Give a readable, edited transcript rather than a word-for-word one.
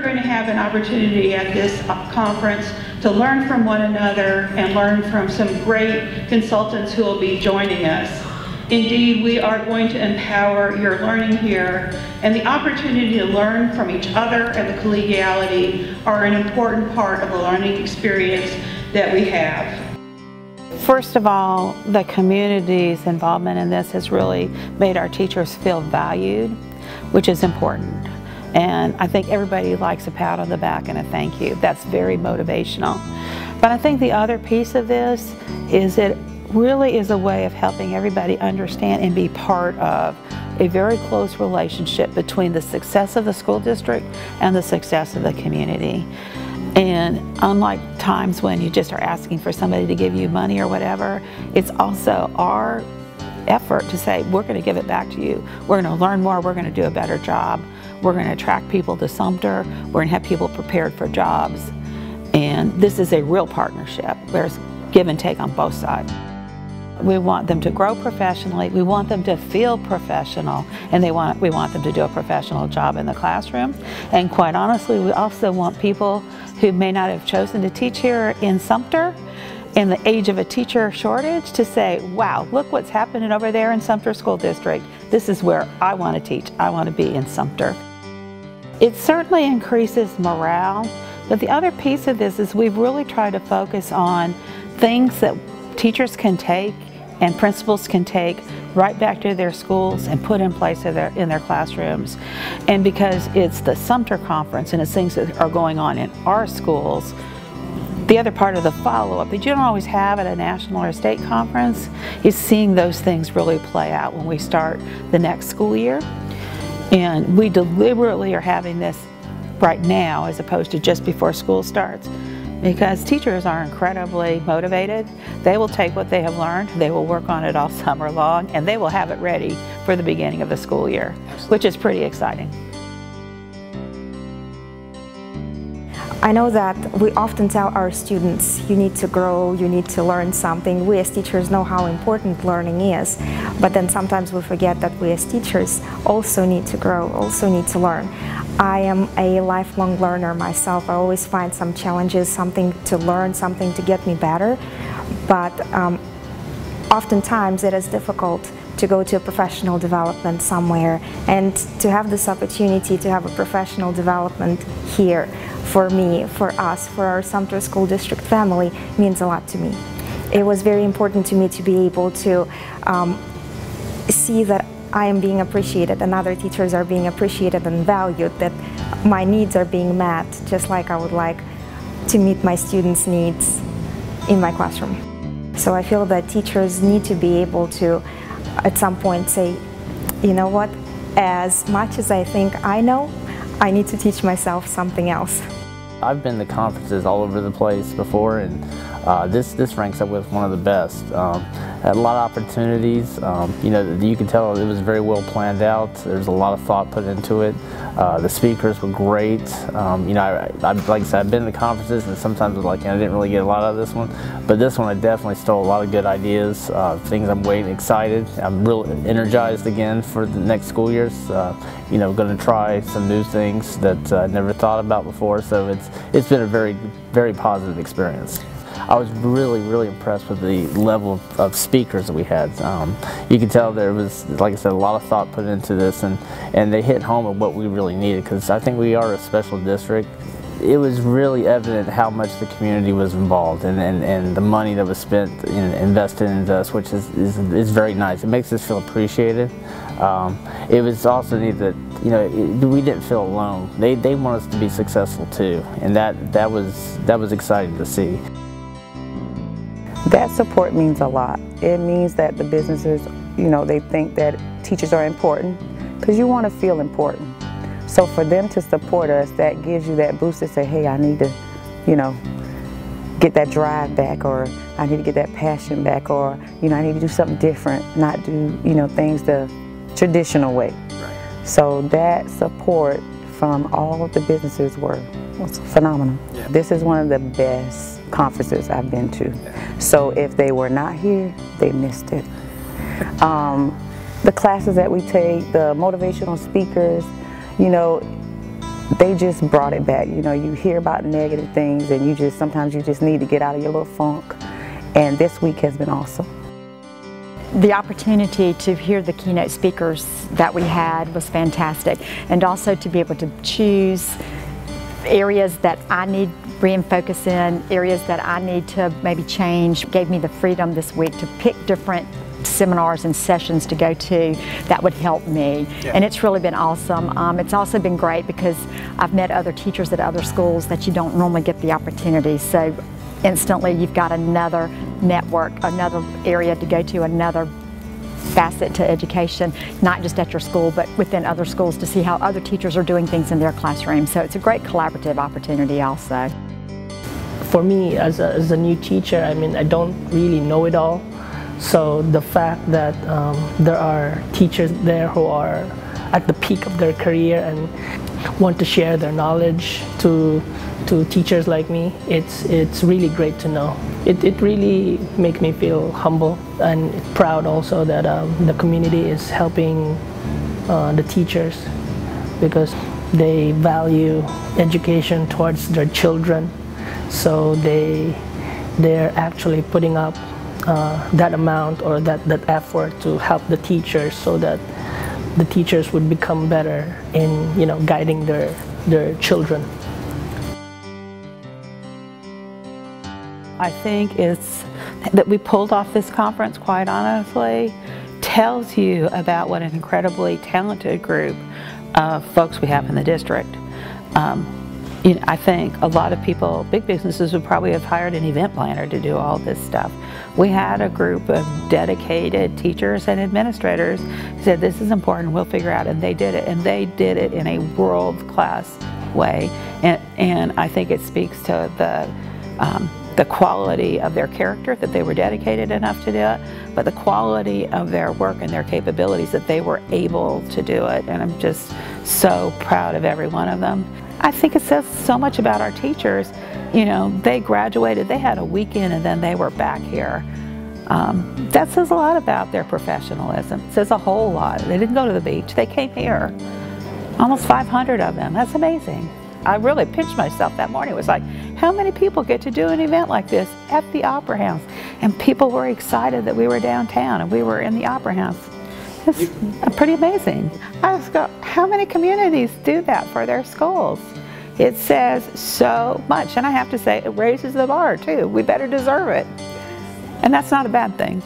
are going to have an opportunity at this conference to learn from one another and learn from some great consultants who will be joining us. Indeed, we are going to empower your learning here, and the opportunity to learn from each other and the collegiality are an important part of the learning experience that we have. First of all, the community's involvement in this has really made our teachers feel valued, which is important. And I think everybody likes a pat on the back and a thank you. That's very motivational. But I think the other piece of this is it really is a way of helping everybody understand and be part of a very close relationship between the success of the school district and the success of the community. And unlike times when you just are asking for somebody to give you money or whatever, it's also our effort to say, we're going to give it back to you. We're going to learn more. We're going to do a better job. We're going to attract people to Sumter. We're going to have people prepared for jobs. And this is a real partnership. There's give and take on both sides. We want them to grow professionally. We want them to feel professional, and we want them to do a professional job in the classroom. And quite honestly, we also want people who may not have chosen to teach here in Sumter in the age of a teacher shortage to say, wow, look what's happening over there in Sumter School District. This is where I want to teach. I want to be in Sumter. It certainly increases morale, but the other piece of this is we've really tried to focus on things that teachers can take and principals can take right back to their schools and put in place in their classrooms. And because it's the Sumter Conference and it's things that are going on in our schools, the other part of the follow-up that you don't always have at a national or state conference is seeing those things really play out when we start the next school year. And we deliberately are having this right now as opposed to just before school starts, because teachers are incredibly motivated. They will take what they have learned, they will work on it all summer long, and they will have it ready for the beginning of the school year, which is pretty exciting. I know that we often tell our students, you need to grow, you need to learn something. We as teachers know how important learning is, but then sometimes we forget that we as teachers also need to grow, also need to learn. I am a lifelong learner myself. I always find some challenges, something to learn, something to get me better, but oftentimes it is difficult to go to a professional development somewhere, and to have this opportunity to have a professional development here for me, for us, for our Sumter School District family means a lot to me. It was very important to me to be able to see that I am being appreciated and other teachers are being appreciated and valued, that my needs are being met just like I would like to meet my students' needs in my classroom. So I feel that teachers need to be able to at some point say, you know what, as much as I think I know, I need to teach myself something else. I've been to conferences all over the place before, and this ranks up with one of the best. Had a lot of opportunities. You know, you can tell it was very well planned out. There's a lot of thought put into it. The speakers were great. You know, like I said, I've been to conferences, and sometimes I didn't really get a lot out of this one, but this one I definitely stole a lot of good ideas, things I'm waiting, excited. I'm real energized again for the next school years. You know, going to try some new things that I never thought about before. So it's been a very positive experience. I was really impressed with the level of speakers that we had. You could tell there was, like I said, a lot of thought put into this, and they hit home at what we really needed, because I think we are a special district. It was really evident how much the community was involved, and the money that was spent and invested into us, which is very nice. It makes us feel appreciated. It was also neat that, you know, we didn't feel alone. They want us to be successful too, and that was exciting to see. That support means a lot. It means that the businesses, you know, they think that teachers are important, because you want to feel important. So for them to support us, that gives you that boost to say, hey, I need to, you know, get that drive back, or I need to get that passion back, or, you know, I need to do something different, not do, you know, things the traditional way. Right. So that support from all of the businesses was phenomenal. Yeah. This is one of the best conferences I've been to. Yeah. So if they were not here, they missed it. The classes that we take, the motivational speakers, you know, they just brought it back. You know, you hear about negative things and sometimes you just need to get out of your little funk. And this week has been awesome. The opportunity to hear the keynote speakers that we had was fantastic, and also to be able to choose areas that I need re-focus in, areas that I need to maybe change, gave me the freedom this week to pick different seminars and sessions to go to that would help me. Yeah. And it's really been awesome. It's also been great because I've met other teachers at other schools that you don't normally get the opportunity. So instantly you've got another network, another area to go to, another facet to education, not just at your school, but within other schools, to see how other teachers are doing things in their classroom. So it's a great collaborative opportunity also. For me, as a new teacher, I mean, I don't really know it all. So the fact that there are teachers there who are at the peak of their career and want to share their knowledge to teachers like me, it's really great to know. It really makes me feel humble and proud also that the community is helping the teachers, because they value education towards their children. So they're actually putting up that amount or that effort to help the teachers, so that the teachers would become better in, you know, guiding their children. I think it's that we pulled off this conference, quite honestly, tells you about what an incredibly talented group of folks we have in the district. You know, I think a lot of people, big businesses, would probably have hired an event planner to do all this stuff. We had a group of dedicated teachers and administrators who said, this is important, we'll figure out, and they did it. And they did it in a world-class way. And I think it speaks to the quality of their character, that they were dedicated enough to do it, but the quality of their work and their capabilities, that they were able to do it. And I'm just so proud of every one of them. I think it says so much about our teachers. You know, they graduated, they had a weekend, and then they were back here. That says a lot about their professionalism. It says a whole lot. They didn't go to the beach, they came here. Almost 500 of them, that's amazing. I really pinched myself that morning. It was like, how many people get to do an event like this at the Opera House? And people were excited that we were downtown and we were in the Opera House. It's pretty amazing. I just go, how many communities do that for their schools? It says so much, and I have to say, it raises the bar too. We better deserve it. And that's not a bad thing.